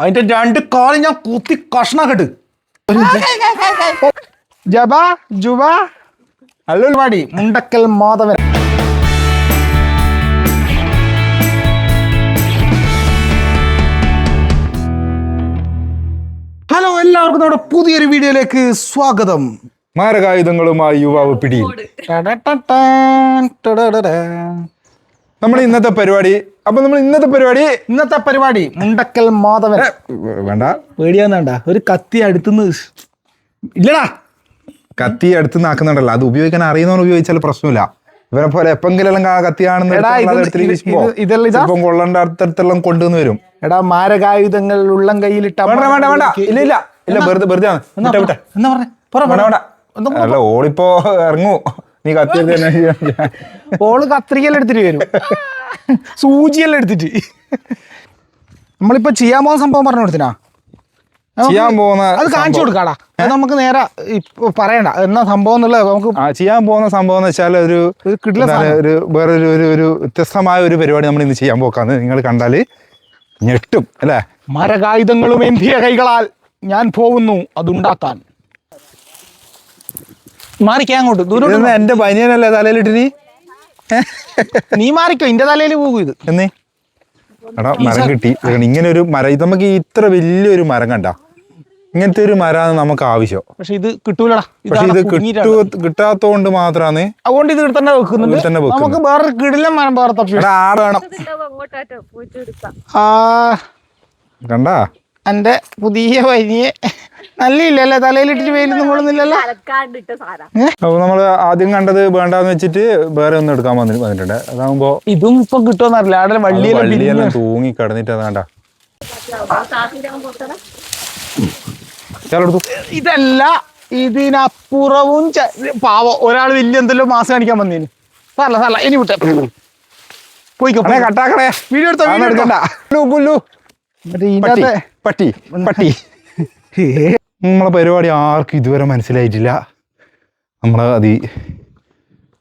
അതിന്റെ രണ്ട് കാലം ഞാൻ കുത്തി കഷ്ണാക്കട്ട്. ജബ ജുബ അല്ലുപാടി മുണ്ടക്കൽ മാധവൻ. ഹലോ, എല്ലാവർക്കും നമ്മുടെ പുതിയൊരു വീഡിയോയിലേക്ക് സ്വാഗതം. മാരകായുധങ്ങളുമായി യുവാവ് പിടിയിൽ. നമ്മുടെ ഇന്നത്തെ പരിപാടി മുണ്ടക്കൽ മാധവൻ. വേണ്ട, പേടിയാന്നണ്ട ഒരു കത്തി അടുത്തുനിന്ന് ഇല്ലടാ. കത്തി അടുത്ത് നാക്കുന്നുണ്ടല്ലോ, അത് ഉപയോഗിക്കാൻ അറിയുന്നവൻ ഉപയോഗിച്ചാൽ പ്രശ്നമില്ല. ഇവരെ പോലെ എപ്പെങ്കിലും കത്തിയാണെന്ന് കൊള്ളേണ്ട അടുത്തെല്ലാം കൊണ്ടുവന്ന് വരും. എടാ, മാരകായുധങ്ങൾ ഉള്ളം കയ്യിലിട്ട ഇല്ല വെറുതെ അല്ല, ഓളിപ്പോ ഇറങ്ങൂ. നീ കത്തി ഓള് കത്രികയെല്ലാം എടുത്തിട്ട് വരും, സൂചിയെല്ലാം എടുത്തിട്ട്. നമ്മളിപ്പോ ചെയ്യാൻ പോകുന്ന സംഭവം പറഞ്ഞു കൊടുത്തിനാ, ചെയ്യാൻ പോകുന്ന അത് കാണിച്ചു കൊടുക്കാടാ. അത് നമുക്ക് നേരെ പറയണ്ട എന്നാ സംഭവം എന്നുള്ളത്. നമുക്ക് ചെയ്യാൻ പോകുന്ന സംഭവം എന്ന് വെച്ചാൽ വേറൊരു വ്യത്യസ്തമായ ഒരു പരിപാടി നമ്മൾ ഇന്ന് ചെയ്യാൻ പോക്കാന്ന്. നിങ്ങൾ കണ്ടാല് ഞെട്ടും അല്ലേ. മരകായുധങ്ങളും എന്തിയ കൈകളാൽ ഞാൻ പോകുന്നു അതുണ്ടാക്കാൻ. മാറിക്കോ അങ്ങോട്ട്, ദൂരം. എന്റെ ബനിയനല്ലേ തലയിലിട്ടിനി, നീ മാറിക്കോ, എന്റെ തലയിൽ പോകും ഇത്. എന്നേ എടാ, മരം കിട്ടി. ഇങ്ങനെ ഒരു മരം, ഇത് നമുക്ക് ഇത്ര വലിയൊരു മരം കണ്ട, ഇങ്ങനത്തെ ഒരു മരമാണ് നമുക്ക് ആവശ്യം. പക്ഷെ ഇത് കിട്ടൂലടാ. പക്ഷെ ഇത് കിട്ടാത്തോണ്ട് മാത്രാണ് അതുകൊണ്ട് ഇത് തന്നെ വെക്കുന്നുണ്ട്. നമുക്ക് വേറെ കിടിലം മരം വേറെ തപ്പി വേണം. കണ്ടാ എന്റെ പുതിയ വരിയെ നല്ലില്ലല്ലേ, തലയിലിട്ടിട്ട് വെയിലൊന്നും കൊള്ളുന്നില്ലല്ലോ. അപ്പൊ നമ്മള് ആദ്യം കണ്ടത് വേണ്ടാന്ന് വെച്ചിട്ട് വേറെ ഒന്നും എടുക്കാൻ വന്നിട്ടുണ്ട്. അതാകുമ്പോ ഇതും ഇപ്പൊ കിട്ടുമെന്നറിയില്ല. അവിടെ വള്ളിയെല്ലാം തൂങ്ങി കിടന്നിട്ട് അതാണ്ടാ. ഇതല്ല, ഇതിനപ്പുറവും പാവം ഒരാൾ വലിയ എന്തെല്ലോ മാസം കാണിക്കാൻ വന്നേന്. സാറല്ല ഇനി വിട്ടേ പോയിക്കോ, കട്ടാക്കണേ. വീഡിയോ എടുത്തോണ്ട. പട്ടി നമ്മളെ പരിപാടി ആർക്കും ഇതുവരെ മനസ്സിലായിട്ടില്ല. നമ്മൾ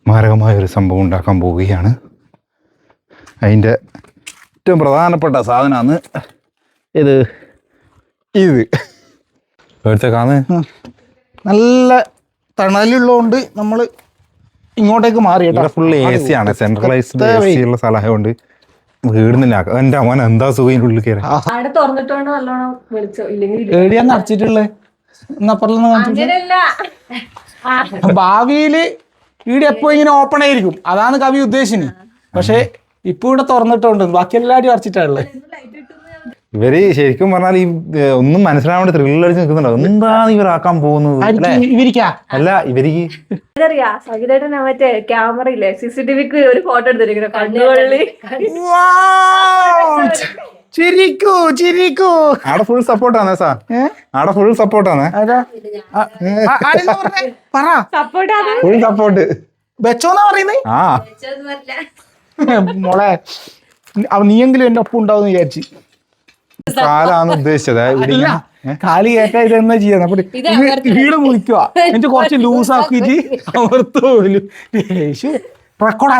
മാരകമായ ഒരു സംഭവം ഉണ്ടാക്കാൻ പോവുകയാണ്. അതിൻ്റെ ഏറ്റവും പ്രധാനപ്പെട്ട സാധനമാണ് ഇത് എടുത്തേക്കാന്ന്. നല്ല തണലുള്ളതുകൊണ്ട് നമ്മൾ ഇങ്ങോട്ടേക്ക് മാറി. ഫുൾ AC ആണ്, സെൻട്രലൈസ്ഡ് AC ഉള്ള സ്ഥലമായതുകൊണ്ട് വീടുന്നില്ല. എന്റെ മോൻ എന്താ സുഖം ഉള്ളിൽ കയറി. ഏടിയാന്ന് അടച്ചിട്ടുള്ളത് ഭാവിയില് വീട് എപ്പോ ഇങ്ങനെ ഓപ്പൺ ആയിരിക്കും, അതാണ് കവി ഉദ്ദേശിന്. പക്ഷെ ഇപ്പൊ ഇവിടെ തുറന്നിട്ടുണ്ട്, ബാക്കി എല്ലാവരും അടച്ചിട്ടുള്ളത്. ഇവര് ശരിക്കും പറഞ്ഞാൽ ഈ ഒന്നും മനസ്സിലാവേണ്ട ത്രില്ലടിച്ച് നിൽക്കുന്നുണ്ടോ, എന്താണ് ഇവരാക്കാൻ പോകുന്നത് അല്ല ഇവർക്ക് മറ്റേ ക്യാമറ ഇല്ലേ, CCTVക്ക് ഒരു ഫോട്ടോ എടുത്തിരിക്കുന്നു. കണ്ണുവള്ളി ചിരിക്കൂ. ആടെ ഫുൾ സപ്പോർട്ടാണ് സാർ, ആടെ ഫുൾ സപ്പോർട്ടാണ്. ഫുൾ സപ്പോർട്ട് വെച്ചോന്നാ പറയുന്നേ. ആ മോളെ, നീയെങ്കിലും എന്റെ ഒപ്പം ഉണ്ടാവും വിചാരിച്ചു. കാലാണ് ഉദ്ദേശിച്ചത്. കാലി കേട്ടാ ഇതെന്നാ ചെയ്യാൻ വീട് മുറിക്കുക, എന്നിട്ട് കുറച്ച് ലൂസ് ആക്കിയിട്ട് അവർത്ത് പോലും റെക്കോർഡ്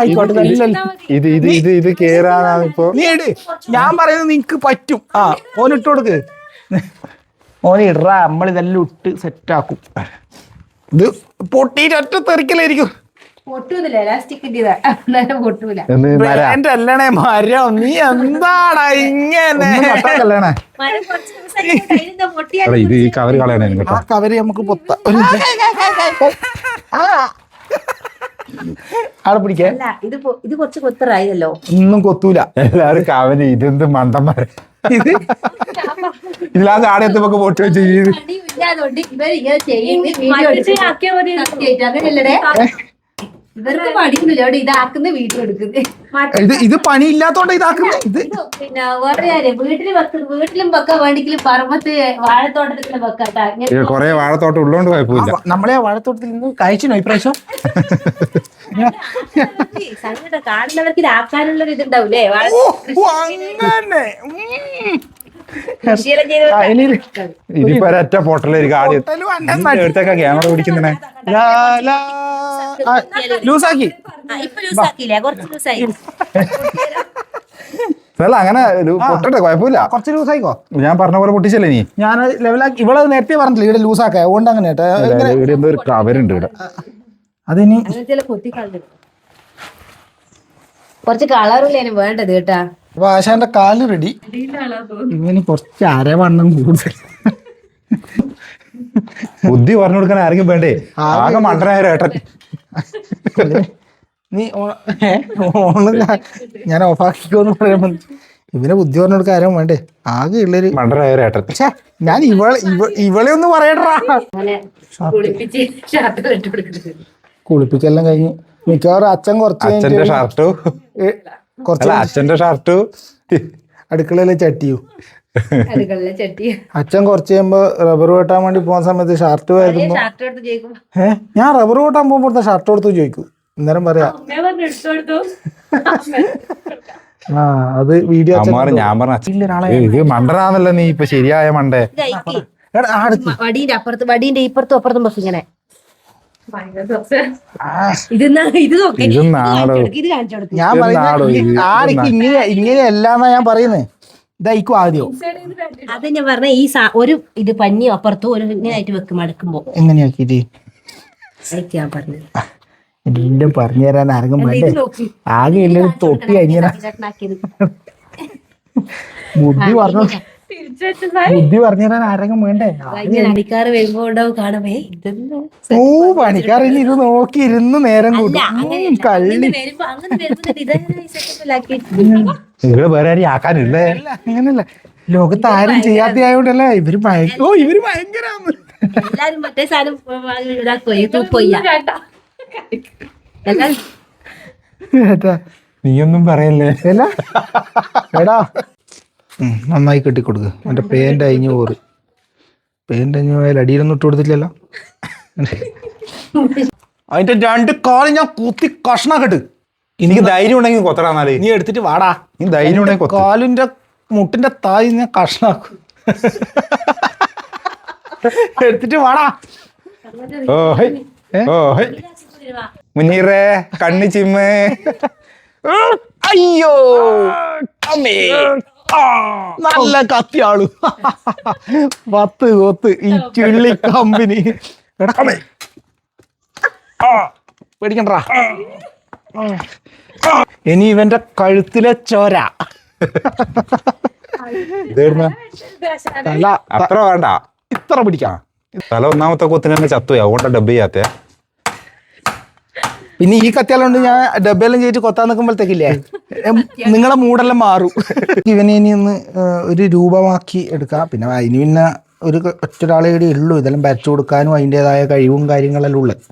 ഇത് കേറാനാണ് ഇപ്പൊ. നീ ഇട്, ഞാൻ പറയുന്നത് നിനക്ക് പറ്റും. ഓനിട്ട് കൊടുക്ക്, ഓന് ഇടറാ. നമ്മളിതെല്ലാം ഇട്ട് സെറ്റാക്കും. ഇത് പൊട്ടിയിട്ട് ഒറ്റ തെറിക്കലായിരിക്കും. എന്റെ അല്ലണേ മരം, നീ എന്താടാ ഇങ്ങനെ. ഇത് ഈ കവര് കളയണേ, ആ കവര് നമുക്ക് പൊത്ത ആടെ പിടിക്കാൻ. ഇത് കുറച്ച് കൊത്തറായല്ലോ, ഒന്നും കൊത്തൂല. എല്ലാരും കവര്. ഇതെന്ത് മണ്ടന്മാര്, ഇതിലാതെ ആടെ എത്തുമ്പോ പൊട്ടി വെച്ച് ഇവർക്ക് പണിയൊന്നുമില്ല, അവിടെ ഇതാക്കുന്ന വീട്ടിൽ എടുക്കുന്നത്. ഇത് പണിയില്ലാത്തോണ്ട് ഇതാക്കുന്നത്. ഇത് പിന്നെ വേറെ കാര്യം, വീട്ടിലും വെക്കാൻ വേണ്ടിക്കും പറമ്പത്ത് വാഴത്തോട്ടത്തിലും വെക്കാട്ടാ. കൊറേ വാഴത്തോട്ടം ഉള്ളതുകൊണ്ട് കുഴപ്പമില്ല. നമ്മളെ വാഴത്തോട്ടത്തിൽ നിന്ന് കഴിച്ചിനോ ഇപ്രാവശ്യം? കാണുന്നവർക്ക് ഇതാക്കാനുള്ളൊരു ഇതുണ്ടാവൂലേ. ഇതിപ്പോ ഒരൊറ്റ പൊട്ടലൊരു കാടി എടുത്തേക്കാ ക്യാമറ പിടിക്കുന്നേ. ലൂസാക്കി അല്ല അങ്ങനെ പൊട്ടട്ടെ, കുഴപ്പമില്ല. കുറച്ച് ലൂസായിക്കോ. ഞാൻ പറഞ്ഞ പോലെ പൊട്ടിച്ചല്ലേ നീ? ഞാൻ ലെവലാക്കി. ഇവിടെ നേരത്തെ പറഞ്ഞില്ല ഇവിടെ ലൂസാക്കാം, അതുകൊണ്ട് അങ്ങനെ കേട്ടോ. ഇവിടെ എന്തോ ഒരു കവരുണ്ട് ഇവിടെ. അതിനി കുറച്ച് കളറില്ലേനും വേണ്ടത് കേട്ടാ. അപ്പൊ ആശാന്റെ കാല് റെഡി. ഇവന് കുറച്ച് അരവണ്ണം കൂടുതൽ. ബുദ്ധി പറഞ്ഞു കൊടുക്കാൻ ആരെങ്കിലും വേണ്ടേ? ആകെ മണ്ടനായ ഒരു ഏട്ടൻ. നീ ഞാൻ ഓഫാക്കിക്കോന്ന് പറയുമ്പോ ഇവനെ ബുദ്ധി പറഞ്ഞു കൊടുക്കാൻ ആരും വേണ്ടേ? ആകെ ഉള്ളൊരു മണ്ടനായ ഒരു ഏട്ടൻ. ഞാൻ ഇവളെ ഒന്ന് പറയട്ടാ. കുളിപ്പിക്കെല്ലാം കഴിഞ്ഞ് മിക്കവാറും അച്ഛൻ അച്ഛന്റെ ഷർട്ടു അച്ഛന്റെ ഷർട്ടു അടുക്കളയിലെ ചട്ടിയും. അച്ഛൻ കുറച്ച് കഴിയുമ്പോ റബ്ബർ വെട്ടാൻ വേണ്ടി പോകുന്ന സമയത്ത് ഷർട്ട് വരുമ്പോ ഞാൻ റബ്ബർ വെട്ടാൻ പോകുമ്പോ ഷർട്ട് കൊടുത്തു ചോദിക്കും. അന്നേരം പറയാ അത് വീഡിയോ ഞാൻ പറഞ്ഞ ഇത് മണ്ടനാന്നല്ല നീ ഇപ്പൊ ശരിയായ മണ്ടേ. വടീന്റെ അപ്പുറത്ത് വടീന്റെ ഇപ്പുറത്തും അപ്പുറത്തും ബസ് ഇങ്ങനെ ഞാൻ പറയുന്നത് ആർക്ക് ഇങ്ങനെയല്ലാന്നാ ഞാൻ പറയുന്നത്. ഇതായിക്കും ആദ്യം അത് ഞാൻ പറഞ്ഞ ഈ ഒരു ഇത് പഞ്ഞിയോ അപ്പുറത്തും ഒരു ഇങ്ങനെ ആയിട്ട് വെക്കും അടുക്കുമ്പോ എങ്ങനെയാക്കിട്ട് ഞാൻ പറഞ്ഞത് എല്ലാം പറഞ്ഞു തരാൻ ആരെങ്കിലും വേണ്ടേ? ആകെ എല്ലാവരും തൊട്ടി ഇങ്ങനെ ബുദ്ധി പറഞ്ഞു തരാൻ ആരെങ്കിലും വേണ്ടേ? പണിക്കാറ് വരുമ്പോ ഉണ്ടാവും കാണുമ്പേ ഓ പണിക്കാരിൽ ഇത് നോക്കി ഇരുന്ന് നേരം കൂട്ടും. കള്ളി ഇവിടെ വേറെ ആരും ആക്കാനില്ലേ? അങ്ങനല്ല, ലോകത്ത് ആരും ചെയ്യാത്ത ആയോണ്ടല്ലേ ഇവര് ഇവര് ഭയങ്കരാന്ന്. എല്ലാരും മറ്റേ സാധനം പോയി നീയൊന്നും പറയല്ലേ. എടാ നന്നായി കെട്ടിക്കൊടുക്ക്. മറ്റേ പേന്റ് അഴിഞ്ഞു പോറ്. പേന്റ് അഴിഞ്ഞു പോയാൽ അടിയിലൊന്നും ഇട്ട് കൊടുത്തില്ലല്ലോ. അതിന്റെ രണ്ട് കാലം ഞാൻ കുത്തി കഷ്ണാക്കട്ട്. എനിക്ക് ധൈര്യം ഉണ്ടെങ്കിൽ കൊത്തടാന്നാലേ. നീ എടുത്തിട്ട് വാടാ. നീ ധൈര്യം ഉണ്ടെങ്കിൽ കാലിന്റെ മുട്ടിന്റെ താഴെ ഞാൻ കഷ്ണാക്കും. എടുത്തിട്ട് വാടാ. മുനീറേ കണ്ണി ചിമ്മ്. അയ്യോ അമ്മേ നല്ല കത്തിയാളു. 10 കൊത്ത് ഈ ചുള്ളി കമ്പനി. പേടിക്കണ്ടാ. ഇനി ഇവന്റെ കഴുത്തിലെ ചോര. തല അത്ര വേണ്ട, ഇത്ര പിടിക്കാം. തല ഒന്നാമത്തെ കൊത്തിന് തന്നെ ചത്തുപോയി, അതുകൊണ്ടാ ഡബ് ചെയ്യാത്ത. പിന്നെ ഈ കത്തിയാലുണ്ട് ഞാൻ ഡബ്ബെല്ലാം ചെയ്തിട്ട് കൊത്താൻ നിൽക്കുമ്പോഴത്തേക്കില്ലേ നിങ്ങളെ മൂടെല്ലാം മാറും. ഇവനെ ഇനി ഒന്ന് ഒരു രൂപമാക്കി എടുക്കാം. പിന്നെ അതിന് പിന്നെ ഒറ്റൊരാളെ ഇവിടെ ഉള്ളൂ ഇതെല്ലാം വരച്ചു കൊടുക്കാനും അതിൻ്റെതായ കഴിവും കാര്യങ്ങളെല്ലാം ഉള്ളത്.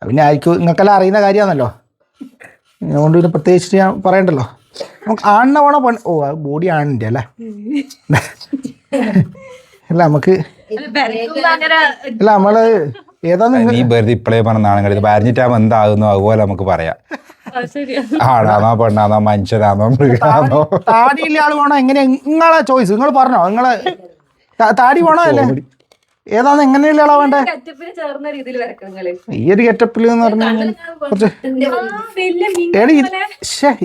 പിന്നെ ആയിരിക്കും നിങ്ങൾക്കെല്ലാം അറിയുന്ന കാര്യമാണല്ലോ, അതുകൊണ്ട് പിന്നെ പ്രത്യേകിച്ച് ഞാൻ പറയണ്ടല്ലോ. നമുക്ക് ആണിനെ വേണോ ഓ ബോഡി ആണിൻ്റെ അല്ലേ? അല്ല നമുക്ക് അല്ല നമ്മള് നീ വെറുതെ ഇപ്പളേ പറഞ്ഞാണെങ്കിൽ ഇത് വരഞ്ഞിട്ടാകുമ്പോ എന്താകുന്നു അതുപോലെ നമുക്ക് പറയാം. ആണാന്നോ പെണ്ണാന്നോ മനുഷ്യരാന്നോ മൃഗാന്നോ. താടിയുള്ള ആള് വേണോ? എങ്ങനെ നിങ്ങളെ ചോയ്സ്, നിങ്ങൾ പറഞ്ഞോ. നിങ്ങളെ താടി വേണോ അല്ലേ? ഏതാന്ന് എങ്ങനെയുള്ള ആളാ വേണ്ടേ? ഈ ഒരു ഗെറ്റപ്പിൽ എന്ന് പറഞ്ഞാൽ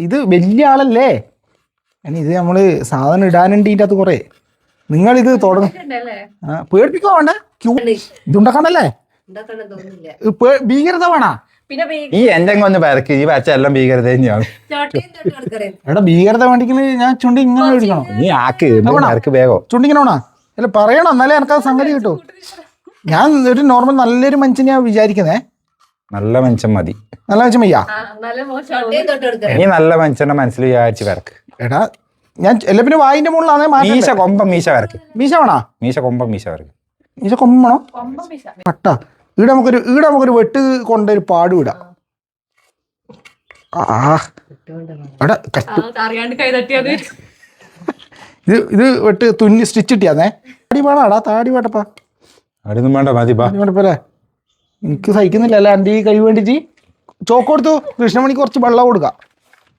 ഇത് വലിയ ആളല്ലേ. ഇനി ഇത് നമ്മള് സാധനം ഇടാനുണ്ട് ഇതിൻ്റെ അകത്ത് കുറെ. നിങ്ങളിത് തുടങ്ങും പേടിപ്പിക്കോ വേണ്ടേ? ഇതുണ്ടാക്കണല്ലേ? ഭീകരത വേണ. ഈ എന്റെ ഒന്ന് പരക്ക് ഈ വച്ച എല്ലാം ഭീകരത തന്നെയാണ്. എടാ ഭീകരത വേണ്ടെങ്കിൽ ഞാൻ ചുണ്ടി ഇങ്ങനെ മേടിക്കണം. നീ ആക്ക് വേഗോ ചുണ്ടിങ്ങനെ വേണോ? അല്ല പറയണം, എന്നാലേ എനിക്കത് സംഗതി കിട്ടൂ. ഞാൻ ഒരു നോർമൽ നല്ലൊരു മനുഷ്യനെയാ വിചാരിക്കുന്നേ. നല്ല മനുഷ്യൻ മതി. നല്ല മനുഷ്യൻ വയ്യ. നീ നല്ല മനുഷ്യന്റെ മനസ്സിൽ വിചാരിച്ച് വരക്ക്. എടാ ഞാൻ എല്ലാ പിന്നെ വായിന്റെ മുകളിലാണേ മീശ കൊമ്പം മീശ വരക്ക്. മീശ വേണോ? മീശ കൊമ്പം മീശ വരക്ക്. മീശ കൊമ്പണോ? പട്ട ഇവിടെ നമുക്കൊരു വെട്ട് കൊണ്ടൊരു പാട് വിടാം. ഇത് വെട്ട് തുന്നി സ്റ്റിച്ച് ഇട്ടിയാന്നേ. താടി വേണാടാ, താടി വേട്ടപ്പാ. അടിയൊന്നും വേണ്ട മതി വേണ്ടപ്പോലെ. എനിക്ക് സഹിക്കുന്നില്ല. അല്ല എൻ്റെ ഈ കൈ വേണ്ടിട്ട് ചോക്ക് കൊടുത്തു. കൃഷ്ണമണിക്ക് കുറച്ച് വെള്ളം കൊടുക്കാം.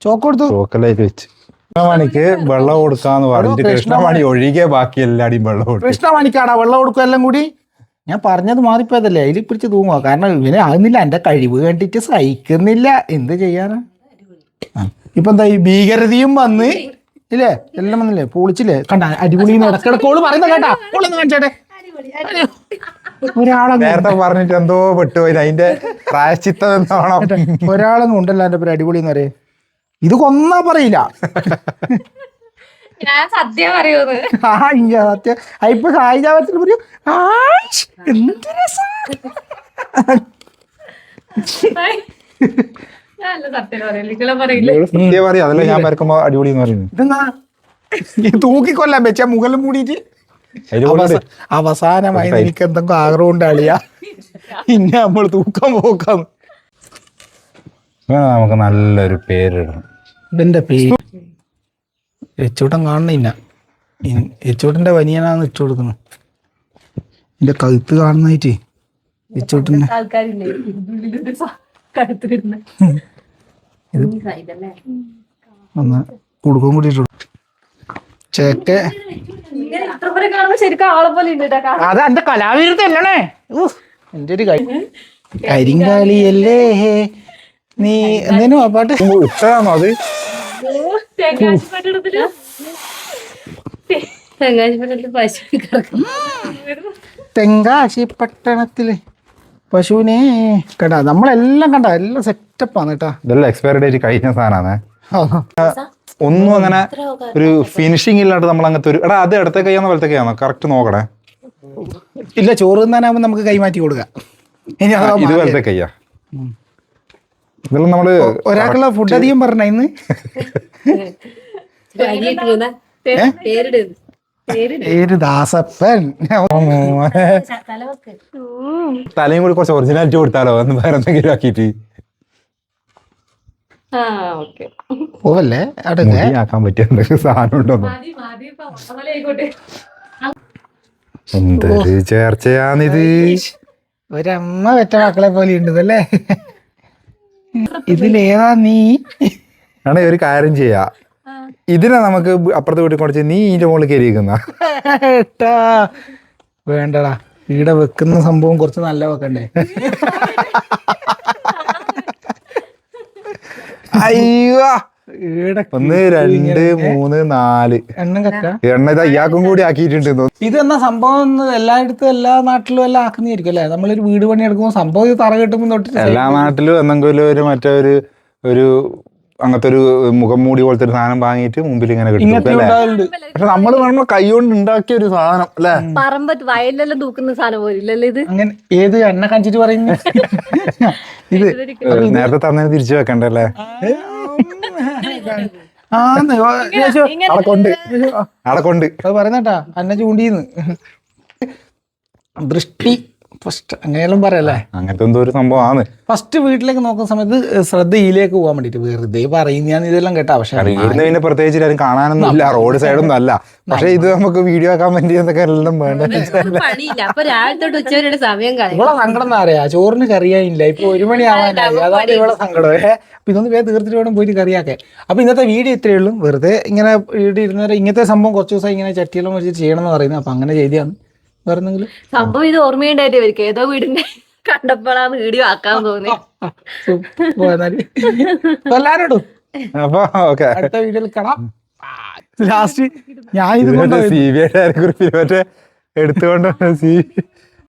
ചോക്ക് കൊടുത്തു. ചോക്കലായിട്ട് വെച്ച് കൃഷ്ണമണിക്ക് വെള്ളം കൊടുക്കാന്ന് പറഞ്ഞിട്ട് കൃഷ്ണമണി ഒഴികെ ബാക്കി എല്ലാടിയും വെള്ളം കൊടുക്കും. കൃഷ്ണമണിക്കാടാ വെള്ളം കൊടുക്കും എല്ലാം കൂടി. ഞാൻ പറഞ്ഞത് മാറിപ്പോയതല്ലേ, അതിൽ പിടിച്ച് തൂങ്ങുക. കാരണം ഇവനെ ആകുന്നില്ല, എൻ്റെ കഴിവ് കണ്ടിട്ട് സഹിക്കുന്നില്ല. എന്ത് ചെയ്യാനാ? ഇപ്പൊ എന്താ ഈ ഭീകരതയും വന്ന് ഇല്ലേ എല്ലാം വന്നില്ലേ പൊളിച്ചില്ലേ കണ്ട അടിപൊളി ഇടക്കിടക്ക് ഓള് പറയുന്ന കേട്ടാ ഓളൊന്ന് കാണിച്ചേട്ടെ ഒരാളെ നേരത്തെ പറഞ്ഞിട്ട് എന്തോ പെട്ടുപോയി അതിന്റെ പ്രായശ്ചിത്തം എന്താണോ. ഒരാളെങ്ങും ഉണ്ടല്ലോ എന്റെ പേര് അടിപൊളി എന്ന് പറയേ ഇത് കൊന്നാ പറയില്ല. ഞാൻ സത്യം പറയുന്നത്. ആ ഇല്ല സത്യം ഇപ്പൊ സായിജാവത്തിൽ പറയും എന്ത് രസാ. ഞാനല്ല സത്യം പറയില്ല, നിങ്ങളെ പറയില്ല. സത്യം പറയാം, അതല്ല ഞാൻ വരക്കുമ്പോ അടിപൊളി എന്ന് പറയുന്നത്. ഇതെന്നാ ഈ തൂക്കിക്കൊല്ലാൻ വെച്ചാ മുകളിൽ മൂടിയിട്ട് അവസാനമായി എനിക്ക് എന്തെങ്കിലും ആഗ്രഹം ഉണ്ടാളിയാ പിന്നെ നമ്മൾ തൂക്കം പോക്കാന്ന്. നമുക്ക് നല്ലൊരു പേരിടണം. ഇതെന്റെ പേര് എച്ചൂട്ടൻ കാണുന്നില്ല. എച്ചൂട്ടന്റെ വനിയനാന്ന് ഇച്ചു കൊടുക്കുന്നു. എന്റെ കഴുത്ത് കാണുന്നായിട്ട് എച്ചൂട്ടന്റെ ആൾക്കാരില്ലേ ഉള്ളിലൊരു കഴുത്തിരുന്ന് ഒന്ന് കുടുക്കം കൂടിയിട്ടു ചേക്കെ. ഇത്ര പേരെ കാണുമ്പോ ശരിക്കും ആളെ പോലെ ഉണ്ട് കേട്ടോ. അത് എന്റെ കലാവിരുദ്ധല്ലേ എന്റെ ഒരു കരിങ്കാലിയല്ലേ നീ എന്തേനും ആ പാട്ട് ഇഷ്ടമാണോ അത്? തെങ്കാശി പട്ടണത്തില് പശുവിനെ കേട്ടാ നമ്മളെല്ലാം കണ്ട എല്ലാം സെറ്റപ്പാണ് കേട്ടാ. ഇതെല്ലാം എക്സ്പയറി ഡേറ്റ് കഴിഞ്ഞ സാധനമാണ്. ഒന്നും അങ്ങനെ ഒരു ഫിനിഷിംഗ് ഇല്ലാണ്ട് നമ്മൾ അങ്ങനത്തെ ഒരു എടാ അത് ഇടത്തെ കൈയാണോ വലത്തെ കൈയാണോ കറക്റ്റ് നോക്കണേ. ഇല്ല ചോറ് തിന്നാനാകുമ്പോ നമുക്ക് കൈമാറ്റി കൊടുക്കാം. ഇനി അഥവാ ഇത് വലത്തെ കയ്യാ. ഇതെല്ലാം നമ്മള് ഒരാൾക്കുള്ള ഫുഡ് അധികം പറഞ്ഞ ഇന്ന് പേര് ദാസപ്പൻ. തലയും കൂടി കുറച്ച് ഒറിജിനാലിറ്റി കൊടുത്താലോ എന്ന് വേറെ എന്തെങ്കിലും ആക്കിയിട്ട് പോവല്ലേ അവിടെ ആക്കാൻ പറ്റിയ എന്തെങ്കിലും സാധനം ഉണ്ടോ? എന്തൊരു ചേർച്ചയാണിത്. ഒരമ്മ വെറ്റ മക്കളെ പോലെ ഉണ്ട് അല്ലേ. ഇതിലേതാ നീ? ആണെ ഒരു കാര്യം ചെയ്യാ, ഇതിനെ നമുക്ക് അപ്പുറത്ത് വീട്ടിൽ കൊണ്ടുവച്ച് നീ ഇതിന്റെ മുകളിൽ കയറിയിരിക്കുന്ന വേണ്ടടാ. ഇവിടെ വെക്കുന്ന സംഭവം കുറച്ച് നല്ല വെക്കണ്ടേ. അയ്യോ 1 2 3 4 എണ്ണം കറക്റ്റാ. എണ്ണ ഇത് അയ്യാക്കും കൂടി ആക്കിയിട്ടുണ്ട്. ഇത് എന്നാ സംഭവം എല്ലായിടത്തും എല്ലാ നാട്ടിലും എല്ലാം ആക്കുന്നതായിരിക്കും അല്ലേ. നമ്മളൊരു വീട് പണി എടുക്കുമ്പോൾ സംഭവം ഇത് തറ കെട്ടുമ്പോൾ തൊട്ട് എല്ലാ നാട്ടിലും എന്തെങ്കിലും ഒരു മറ്റൊരു ഒരു അങ്ങനത്തെ ഒരു മുഖം മൂടി പോലത്തെ ഒരു സാധനം വാങ്ങിയിട്ട് മുമ്പിൽ ഇങ്ങനെ കിട്ടും അല്ലേ. പക്ഷെ നമ്മള് വേണം കൈ കൊണ്ട് ഉണ്ടാക്കിയ ഒരു സാധനം അല്ലേ. പറമ്പത്ത് വയലിലെല്ലാം തൂക്കുന്ന സാധനം പോലില്ലല്ലോ ഇത്. അങ്ങനെ ഏത് എണ്ണ കഞ്ചിട്ട് പറയുന്നു. ഇത് നേരത്തെ തന്നെ തിരിച്ചു വെക്കണ്ടല്ലേ. അടക്കൊണ്ട് അത് പറയുന്നേട്ടാ അന്ന ചൂണ്ടിന്ന് ദൃഷ്ടി ഫസ്റ്റ് അങ്ങനെയെല്ലാം പറയല്ലേ. അങ്ങനത്തെ എന്തോ ഒരു സംഭവമാണ്. ഫസ്റ്റ് വീട്ടിലേക്ക് നോക്കുന്ന സമയത്ത് ശ്രദ്ധ ഇതിലേക്ക് പോകാൻ വേണ്ടിട്ട് വെറുതെ പറയുന്ന ഇതെല്ലാം കേട്ടാ. പക്ഷെ ഇവിടുന്ന് പിന്നെ പ്രത്യേകിച്ച് ആരും കാണാനൊന്നും ഇല്ല, റോഡ് സൈഡൊന്നും അല്ല. പക്ഷെ ഇത് നമുക്ക് വീഡിയോ ആക്കാൻ വേണ്ടി എന്തൊക്കെ എല്ലാം വേണ്ട. പണിയില്ല. അപ്പൊ രാവിലെ തൊട്ട് ഉച്ചവരുടെ സമയം കളയും. ഇവിടെ സങ്കടം എന്താ പറയാ, ചോറിന് കറിയായില്ല. ഇപ്പൊ 1 മണിയാവാനായി. അതാണ് ഇവിടെ സങ്കടം. അപ്പൊ ഇതൊന്ന് വേഗം തീർത്തിട്ട് വേണം പോയിട്ട് കറിയാക്കെ. അപ്പൊ ഇന്നത്തെ വീഡിയോ ഇത്രയേ ഉള്ളൂ. വെറുതെ ഇങ്ങനെ വീട് ഇരുന്നേരം ഇങ്ങനത്തെ സംഭവം കുറച്ച് ദിവസം ഇങ്ങനെ ചട്ടിയെല്ലാം വെച്ച് ചെയ്യണം എന്ന് പറയുന്നത്. അപ്പൊ അങ്ങനെ ചെയ്താണ്. വേറെ എന്തെങ്കിലും സംഭവം ഇത് ഓർമ്മയുണ്ടായിട്ട് ഇവർക്ക് ഏതോ വീടിന്റെ കണ്ടപ്പോഴാണ് വീഡിയോ ആക്കാൻ തോന്നി. എല്ലാരോടും അപ്പൊ ഓക്കെ, അടുത്ത വീഡിയോയിൽ കാണാം. ലാസ്റ്റ് ഞാൻ ഇത് CBI മറ്റേ എടുത്തുകൊണ്ട്